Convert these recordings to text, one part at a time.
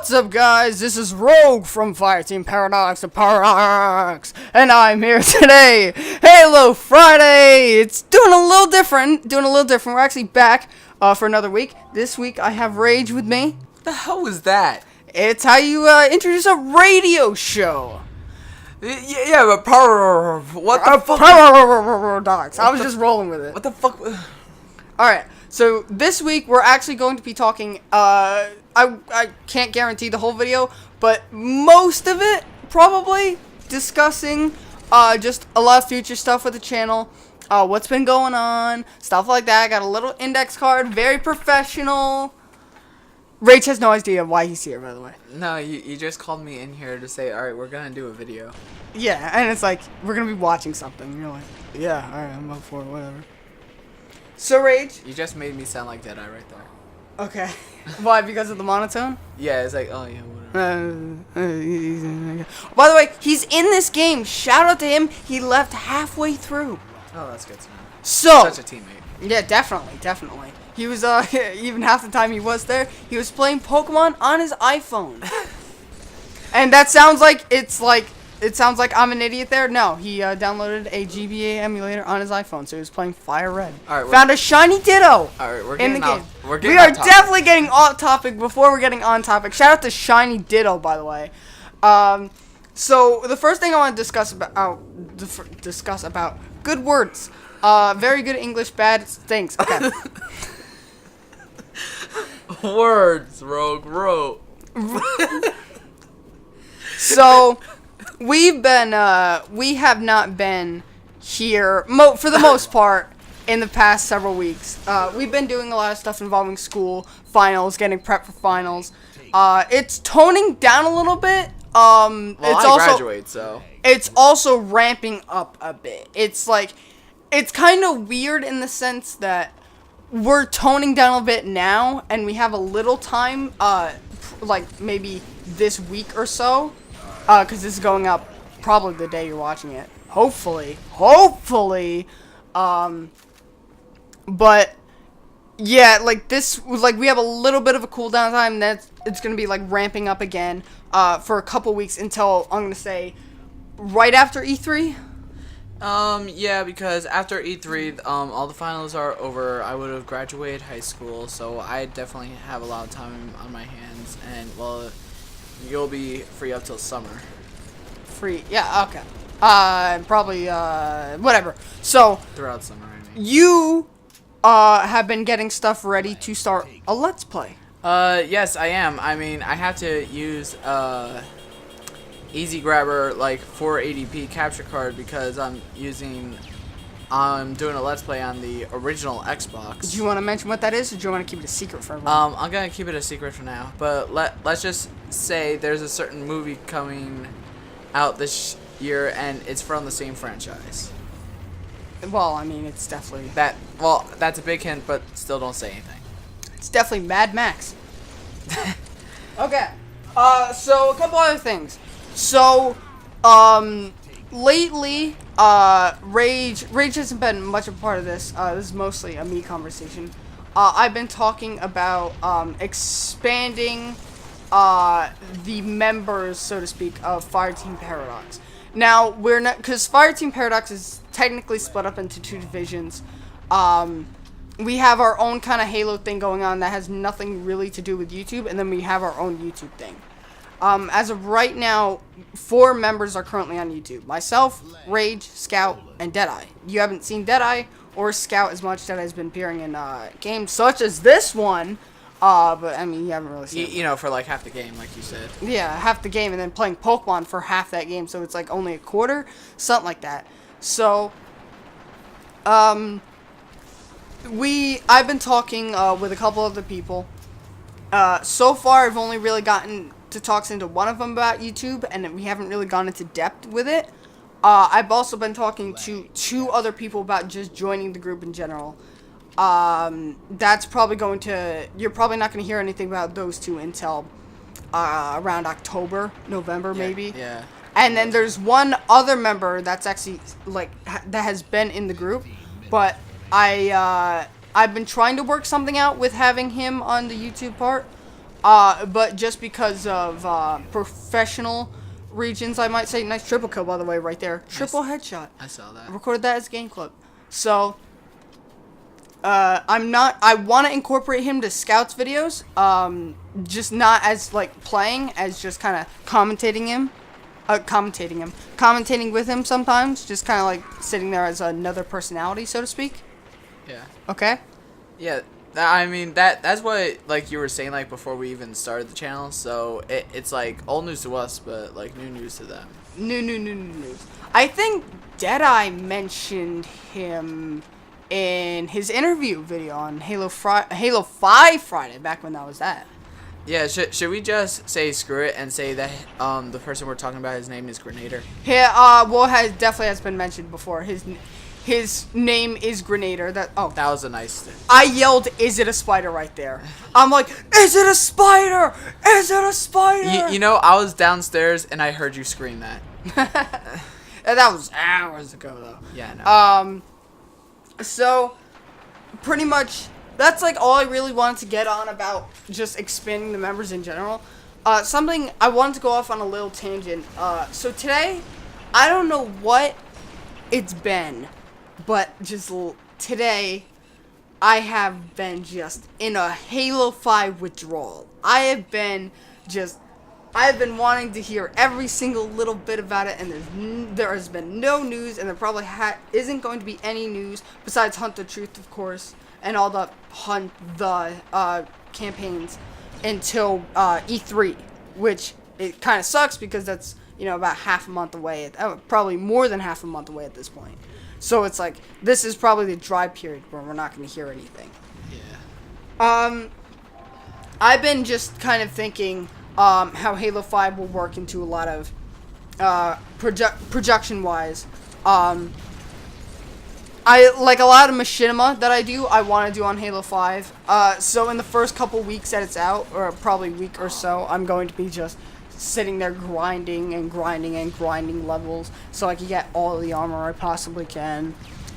What's up, guys? This is Rogue from Fireteam Paradox of Paradox, and I'm here today. Halo Friday. It's doing a little different. We're actually back for another week. This week I have Rage with me. What the hell was that? It's how you introduce a radio show. Yeah, but what the fuck? Paradox. I was just rolling with it. What the fuck? All right. So this week we're actually going to be talking. I can't guarantee the whole video, but most of it probably discussing just a lot of future stuff with the channel, what's been going on, stuff like that. I got a little index card, very professional. Rach has no idea why he's here, by the way. No, you just called me in here to say, all right, we're gonna do a video. Yeah, and it's like we're gonna be watching something. And you're like, yeah, all right, I'm up for it, whatever. So Rage, You just made me sound like Deadeye right there. okay. Why? Because of the monotone? Yeah, it's like, oh yeah, whatever. By the way, he's in this game. Shout out to him. He left halfway through. Oh, that's good to know. So, Such a teammate. yeah, definitely. He was even half the time he was there, he was playing Pokemon on his iPhone. And that sounds like it sounds like I'm an idiot there. No, he downloaded a GBA emulator on his iPhone, so he was playing Fire Red. All right, found a shiny Ditto. All right, we're in getting the game. We are definitely getting off topic before we're getting on topic. Shout out to Shiny Ditto, by the way. So the first thing I want to discuss about good words. Very good English, bad things. Okay. Words, Rogue. So we have not been here for the most part in the past several weeks. We've been doing a lot of stuff involving school, finals, getting prep for finals. It's toning down a little bit. Well, it's I graduate, so. It's also ramping up a bit. It's kind of weird in the sense that we're toning down a bit now, and we have a little time, like maybe this week or so, because this is going up probably the day you're watching it. Hopefully. But yeah, like we have a little bit of a cooldown time. It's gonna be like ramping up again, for a couple weeks until I'm gonna say right after E3. Yeah, because after E3, all the finals are over. I would have graduated high school, so I definitely have a lot of time on my hands, and, well, you'll be free up till summer. Free, yeah, okay. Probably, whatever. So, Throughout summer, I mean. you, have been getting stuff ready to start a Let's Play. Yes, I am. I mean, I have to use, Easy Grabber, like, 480p capture card because I'm doing a Let's Play on the original Xbox. Do you want to mention what that is, or do you want to keep it a secret for everyone? I'm gonna keep it a secret for now, but let's just say there's a certain movie coming out this year, and it's from the same franchise. Well, I mean, it's definitely... That's a big hint, but still don't say anything. It's definitely Mad Max. Okay. So, a couple other things. So, lately, Rage hasn't been much a part of this. This is mostly a me conversation. I've been talking about, expanding, the members, so to speak, of Fireteam Paradox. Now, we're not, because Fireteam Paradox is technically split up into two divisions. We have our own kind of Halo thing going on that has nothing really to do with YouTube, and then we have our own YouTube thing. As of right now, 4 members are currently on YouTube. Myself, Rage, Scout, and Deadeye. You haven't seen Deadeye or Scout as much. Deadeye's been appearing in games such as this one, but I mean, you haven't really seen it. You know, for like half the game, like you said. Yeah, half the game, and then playing Pokemon for half that game, so it's like only a quarter, something like that. So, I've been talking with a couple other people. So far, I've only really gotten to talk into one of them about YouTube, and we haven't really gone into depth with it. I've also been talking to 2 other people about just joining the group in general. That's probably you're probably not going to hear anything about those 2 until around October, November, maybe. Yeah. And then there's one other member that's actually that has been in the group, but I've been trying to work something out with having him on the YouTube part. But just because of professional regions, I might say. Nice triple kill, by the way, right there. Triple headshot. I saw that. I recorded that as a game clip. So, I want to incorporate him to Scouts videos. Just not as, like, playing, as just kind of commentating with him sometimes. Just kind of, like, sitting there as another personality, so to speak. Yeah. Okay? Yeah. I mean, that's what, like, you were saying, like, before we even started the channel. So, it's, like, old news to us, but, like, new news to them. New news. I think Deadeye mentioned him in his interview video on Halo 5 Friday, back when that was that. Yeah, should we just say screw it and say that the person we're talking about, his name is Grenader? Yeah, well, definitely has been mentioned before. His name is Grenader. That was a nice thing. I yelled, "Is it a spider?" right there. I'm like, "Is it a spider? Is it a spider?" You know, I was downstairs and I heard you scream that. And that was hours ago, though. Yeah, I know. So, pretty much, that's like all I really wanted to get on about just expanding the members in general. Something I wanted to go off on a little tangent. So today, I don't know what it's been, but just today, I have been just in a Halo 5 withdrawal. I've been wanting to hear every single little bit about it, and there has been no news, and there probably isn't going to be any news besides Hunt the Truth, of course, and all the campaigns until E3, which it kind of sucks because that's, you know, about half a month away, probably more than half a month away at this point. So it's like, this is probably the dry period where we're not going to hear anything. Yeah. I've been just kind of thinking how Halo 5 will work into a lot of projection-wise. I like a lot of machinima that I want to do on Halo 5. So in the first couple weeks that it's out, or probably week or so, I'm going to be just sitting there grinding levels so I can get all the armor I possibly can.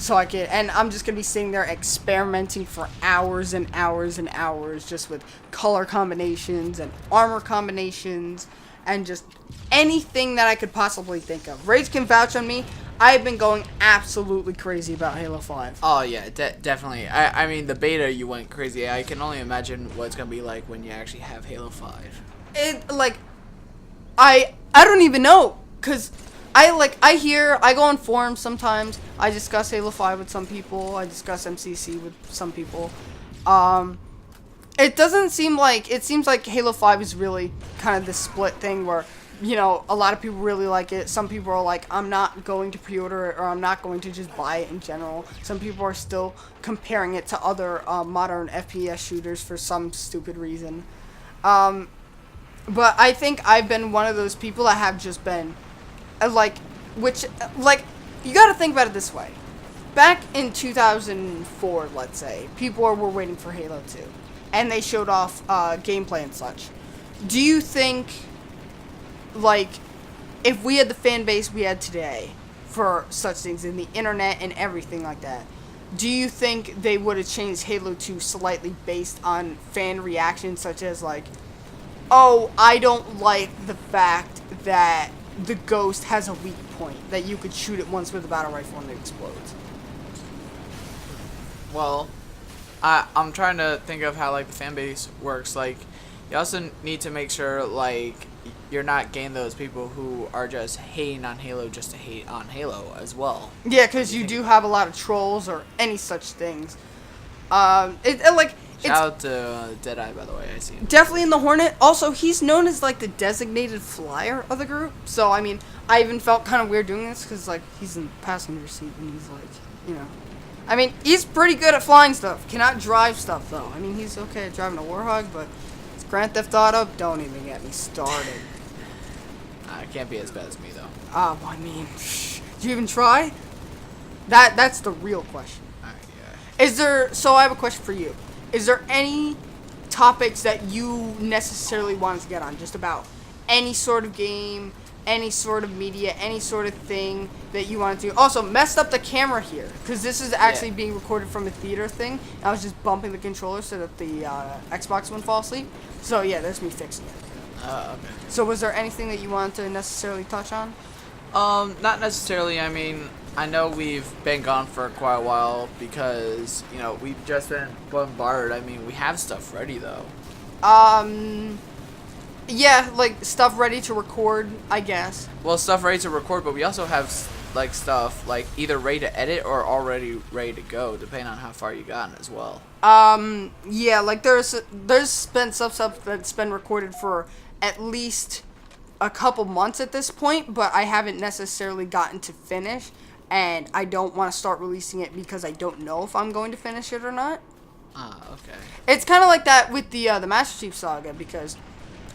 And I'm just gonna be sitting there experimenting for hours and hours and hours, just with color combinations and armor combinations and just anything that I could possibly think of. Rage can vouch on me. I've been going absolutely crazy about Halo 5. Oh yeah, definitely. I mean, the beta, you went crazy. I can only imagine what it's gonna be like when you actually have Halo 5. I don't even know, cause I go on forums sometimes. I discuss Halo 5 with some people. I discuss MCC with some people. It seems like Halo 5 is really kind of this split thing where, you know, a lot of people really like it. Some people are like, I'm not going to pre-order it, or I'm not going to just buy it in general. Some people are still comparing it to other modern FPS shooters for some stupid reason. But I think I've been one of those people that have just been, you gotta think about it this way. Back in 2004, let's say, people were waiting for Halo 2, and they showed off gameplay and such. Do you think, like, if we had the fan base we had today for such things, in the internet and everything like that, do you think they would have changed Halo 2 slightly based on fan reactions, such as, like, oh, I don't like the fact that the Ghost has a weak point, that you could shoot it once with a battle rifle and it explodes? Well, I'm trying to think of how, like, the fan base works. Like, you also need to make sure, like, you're not getting those people who are just hating on Halo just to hate on Halo as well. Yeah, because you do have a lot of trolls or any such things. Shout out to Deadeye, by the way. I see him. Definitely in the Hornet. Also, he's known as, like, the designated flyer of the group. So, I mean, I even felt kind of weird doing this because, like, he's in the passenger seat and he's, like, you know. I mean, he's pretty good at flying stuff. Cannot drive stuff, though. I mean, he's okay at driving a Warhog, but it's Grand Theft Auto. Don't even get me started. It can't be as bad as me, though. I mean, do you even try? That's the real question. Yeah. So I have a question for you. Is there any topics that you necessarily wanted to get on? Just about any sort of game, any sort of media, any sort of thing that you want to do. Also, messed up the camera here, because this is actually being recorded from a theater thing. I was just bumping the controller so that the Xbox wouldn't fall asleep. So yeah, there's me fixing it. Okay. So was there anything that you wanted to necessarily touch on? Not necessarily. I mean, I know we've been gone for quite a while because, you know, we've just been bombarded. I mean, we have stuff ready, though. Yeah, like, stuff ready to record, I guess. Well, stuff ready to record, but we also have, like, stuff, like, either ready to edit or already ready to go, depending on how far you gotten as well. Yeah, like, there's been stuff that's been recorded for at least a couple months at this point, but I haven't necessarily gotten to finish, and I don't want to start releasing it because I don't know if I'm going to finish it or not. Okay. It's kind of like that with the Master Chief Saga, because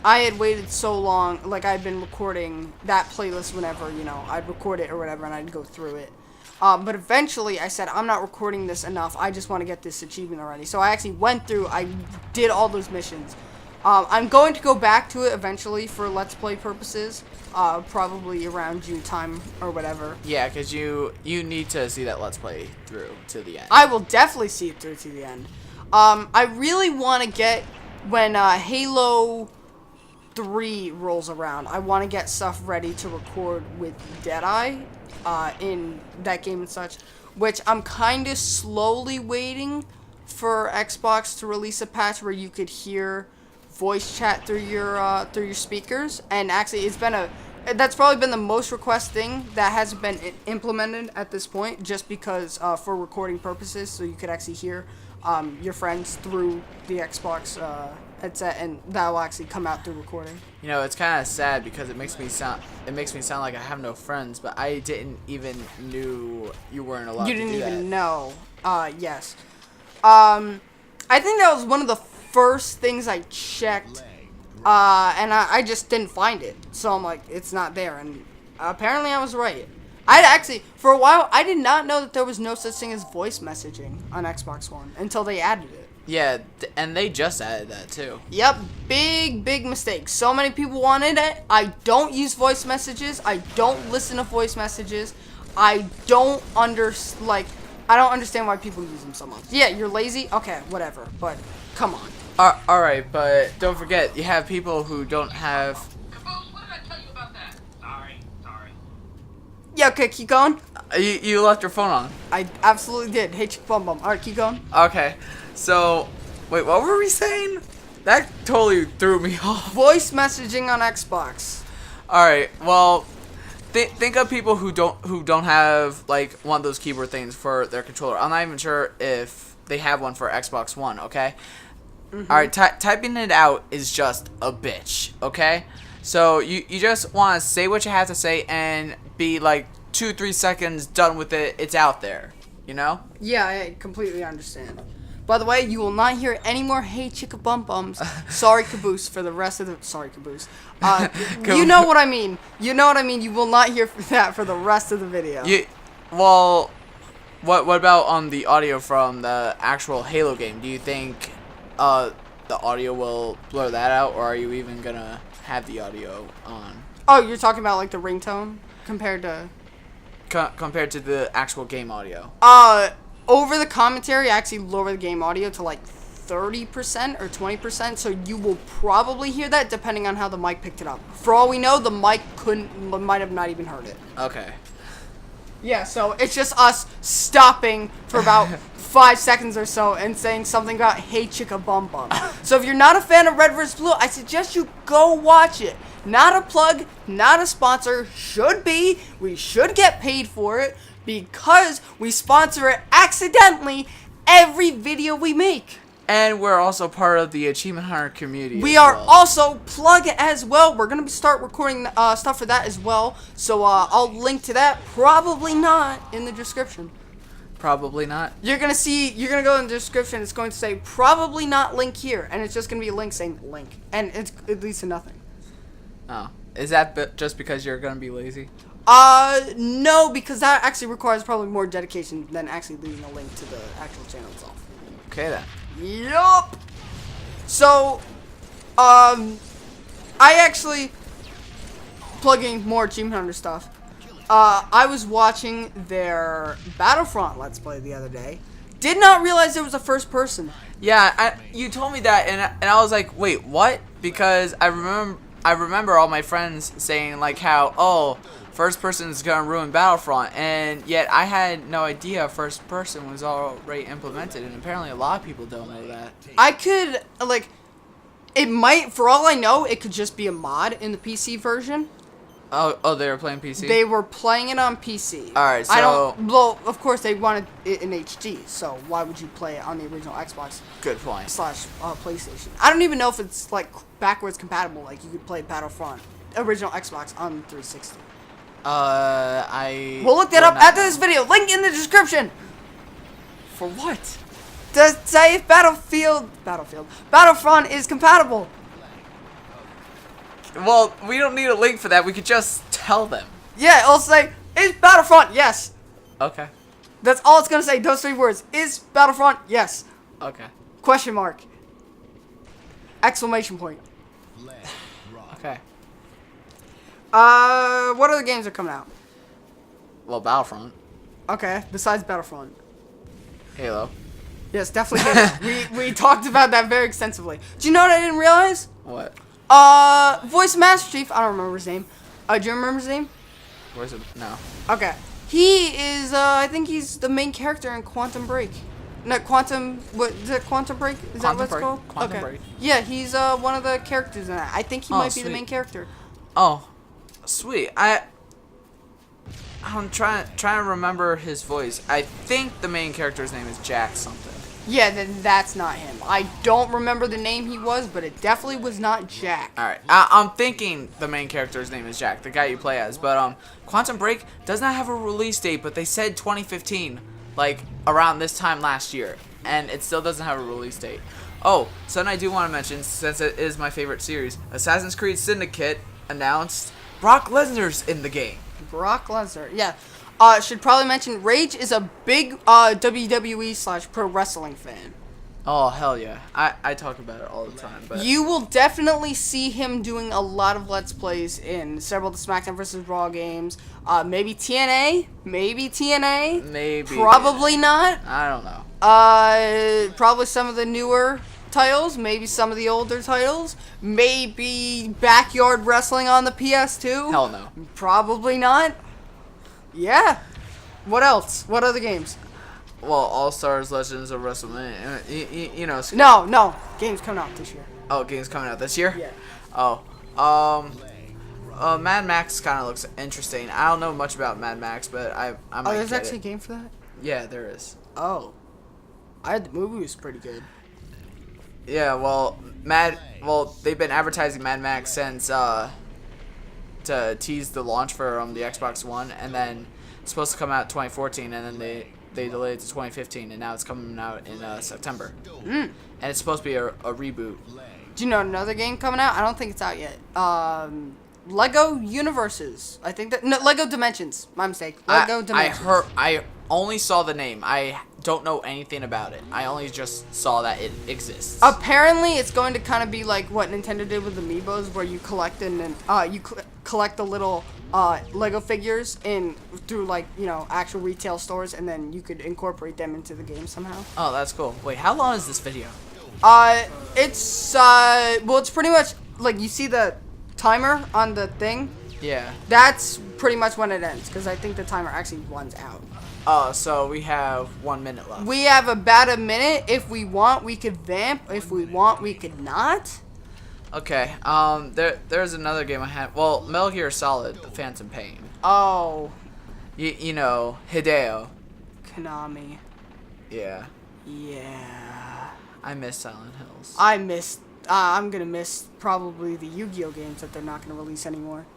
I had waited so long, like, I'd been recording that playlist whenever, you know, I'd record it or whatever, and I'd go through it. But eventually, I said, I'm not recording this enough, I just want to get this achievement already. So I actually went through, I did all those missions. I'm going to go back to it eventually for Let's Play purposes, probably around June time or whatever. Yeah, because you need to see that Let's Play through to the end. I will definitely see it through to the end. I really want to get, when Halo 3 rolls around, I want to get stuff ready to record with Deadeye in that game and such, which I'm kind of slowly waiting for Xbox to release a patch where you could hear voice chat through your speakers. And actually, that's probably been the most requested thing that hasn't been implemented at this point, just because for recording purposes, so you could actually hear your friends through the Xbox headset, and that will actually come out through recording. You know, it's kind of sad because it makes me sound like I have no friends, but I didn't even knew you weren't allowed to do that. You didn't even know. Yes. I think that was one of the first things I checked, and I just didn't find it. So I'm like, it's not there, and apparently I was right. I'd actually, for a while, I did not know that there was no such thing as voice messaging on Xbox One until they added it. Yeah, and they just added that too. Yep, big mistake. So many people wanted it. I don't use voice messages. I don't listen to voice messages. I don't understand why people use them so much. Yeah, you're lazy? Okay, whatever, but come on. Alright, but don't forget, you have people who don't have... Caboose, what did I tell you about that? Sorry. Yeah, okay, keep going. You left your phone on. I absolutely did. Hey, chick bum bum. Alright, keep going. Okay, so... Wait, what were we saying? That totally threw me off. Voice messaging on Xbox. Alright, well... Think of people who don't have, like, one of those keyboard things for their controller. I'm not even sure if they have one for Xbox One, okay? Alright, typing it out is just a bitch, okay? So, you just want to say what you have to say and be, like, 2-3 seconds done with it. It's out there, you know? Yeah, I completely understand. By the way, you will not hear any more "Hey Chicka Bum Bums." Sorry, Caboose, for the rest of the... Sorry, Caboose. You know what I mean. You know what I mean. You will not hear that for the rest of the video. Well, what about on the audio from the actual Halo game? Do you think the audio will blur that out, or are you even gonna have the audio on? Oh, you're talking about, like, the ringtone compared to... Compared to the actual game audio. Over the commentary, I actually lower the game audio to like 30% or 20%, so you will probably hear that depending on how the mic picked it up. For all we know, the mic might have not even heard it. Okay. Yeah, so it's just us stopping for about 5 seconds or so and saying something about "Hey Chicka Bum Bum." So if you're not a fan of Red vs. Blue, I suggest you go watch it. Not a plug, not a sponsor. Should be. We should get paid for it, because we sponsor it accidentally every video we make. And we're also part of the Achievement Hunter community. We are also plug as well. We're going to start recording stuff for that as well. So I'll link to that. Probably not in the description. Probably not. You're going to go in the description. It's going to say probably not link here. And it's just going to be a link saying link. And it leads to nothing. Oh. Is that just because you're going to be lazy? No, because that actually requires probably more dedication than actually leaving a link to the actual channel itself. Okay then. Yup. So, I actually plugging more Achievement Hunter stuff. I was watching their Battlefront Let's Play the other day. Did not realize it was a first person. Yeah, you told me that, and I was like, wait, what? Because I remember all my friends saying like how first person is gonna ruin Battlefront, and yet I had no idea first person was already implemented, and apparently a lot of people don't know that. I could like, it might, for all I know, it could just be a mod in the PC version. Oh, they were playing PC. They were playing it on PC. All right, so I don't. Well, of course they wanted it in HD. So why would you play it on the original Xbox good point. / PlayStation? I don't even know if it's like backwards compatible. Like you could play Battlefront original Xbox on 360. I. We'll look that up after this video. Link in the description. For what? To say if Battlefront is compatible. Well, we don't need a link for that. We could just tell them. Yeah, it'll say, is Battlefront? Yes. Okay. That's all it's gonna say. Those 3 words. Is Battlefront? Yes. Okay. Question mark. Exclamation point. Okay. What other games are coming out? Well, Battlefront, Okay, besides Battlefront. Halo. Yes, definitely. we talked about that very extensively. Do you know what I didn't realize? What? Voice of Master Chief. I don't remember his name. Do you remember his name? Where's it? No. Okay. He is. I think he's the main character in Quantum Break. Not Quantum. What is it? Quantum Break? Is that what it's called? Quantum okay. Break. Yeah, he's one of the characters in that. I think he might be the sweet. main character. Oh, sweet. I'm trying to remember his voice. I think the main character's name is Jack something. Yeah, then that's not him. I don't remember the name he was, but it definitely was not Jack. All right, I'm thinking the main character's name is Jack, the guy you play as. But Quantum Break does not have a release date, but they said 2015, like around this time last year, and it still doesn't have a release date. Oh, something I do want to mention, since it is my favorite series, Assassin's Creed Syndicate announced Brock Lesnar's in the game. Brock Lesnar, yeah. Should probably mention Rage is a big WWE / pro wrestling fan. Oh hell yeah! I talk about it all the time. But You will definitely see him doing a lot of Let's Plays in several of the SmackDown vs. Raw games. Maybe TNA. Maybe TNA. maybe Probably not. I don't know. Probably some of the newer titles. Maybe some of the older titles. Maybe Backyard Wrestling on the PS2. Hell no. Probably not. Yeah. What else? What other games? Well, All Stars, Legends of WrestleMania. You know. No. Games coming out this year. Oh, games coming out this year. Yeah. Oh. Mad Max kind of looks interesting. I don't know much about Mad Max, but I might Oh, there's get actually it. a game for that? Yeah, there is. Oh. I heard the movie was pretty good. Yeah, well, they've been advertising Mad Max since to tease the launch for the Xbox One, and then it's supposed to come out 2014, and then they delayed it to 2015, and now it's coming out in September. And it's supposed to be a reboot. Do you know another game coming out? I don't think it's out yet. Lego Universes. I think that... No, Lego Dimensions. My mistake. Lego Dimensions. I only saw the name. I don't know anything about it. I only just saw that it exists. Apparently, it's going to kind of be like what Nintendo did with Amiibos, where you collect collect the little Lego figures through actual retail stores, and then you could incorporate them into the game somehow. Oh, that's cool. Wait, how long is this video? It's pretty much like you see the timer on the thing. Yeah. That's pretty much when it ends, because I think the timer actually runs out. Oh, so we have 1 minute left. We have about a minute. If we want, we could vamp. If we want, we could not. Okay. There's another game I had. Well, Metal Gear Solid: The Phantom Pain. Oh, You know, Hideo. Konami. Yeah. Yeah. I miss Silent Hills. I'm gonna miss probably the Yu-Gi-Oh games that they're not gonna release anymore.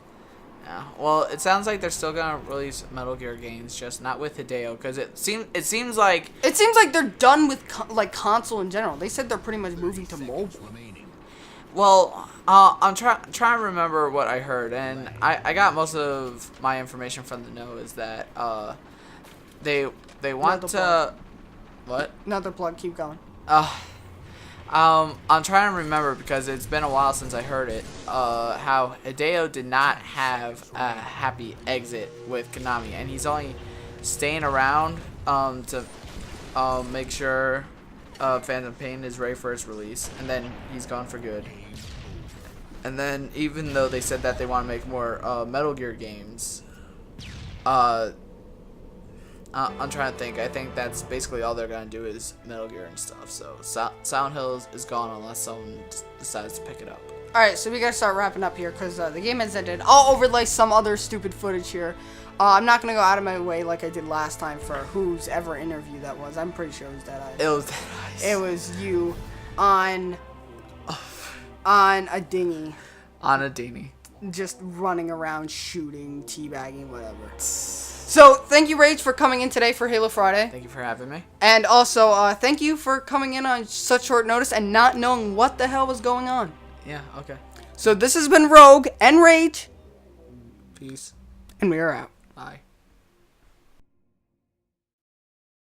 Yeah. Well, it sounds like they're still gonna release Metal Gear games, just not with Hideo, because it seems like they're done with console in general. They said they're pretty much moving to mobile. Well, I'm trying to remember what I heard, and I got most of my information from the know is that they want Another to plug. what? Another plug. Keep going. I'm trying to remember because it's been a while since I heard it. How Hideo did not have a happy exit with Konami, and he's only staying around to make sure Phantom Pain is ready for its release, and then he's gone for good. And then even though they said that they want to make more Metal Gear games, I'm trying to think. I think that's basically all they're gonna do is Metal Gear and stuff. So Silent Hill is gone unless someone decides to pick it up. All right, so we gotta start wrapping up here because the game has ended. I'll overlay some other stupid footage here. I'm not gonna go out of my way like I did last time for whose ever interview that was. I'm pretty sure it was Dead Eyes. It was Dead Eyes. It was you on a dinghy, On a dinghy. just running around shooting, teabagging, whatever. So thank you, Rage, for coming in today for Halo Friday. Thank you for having me. And also, thank you for coming in on such short notice and not knowing what the hell was going on. Yeah, okay. So this has been Rogue and Rage, Peace. and we are out. Bye.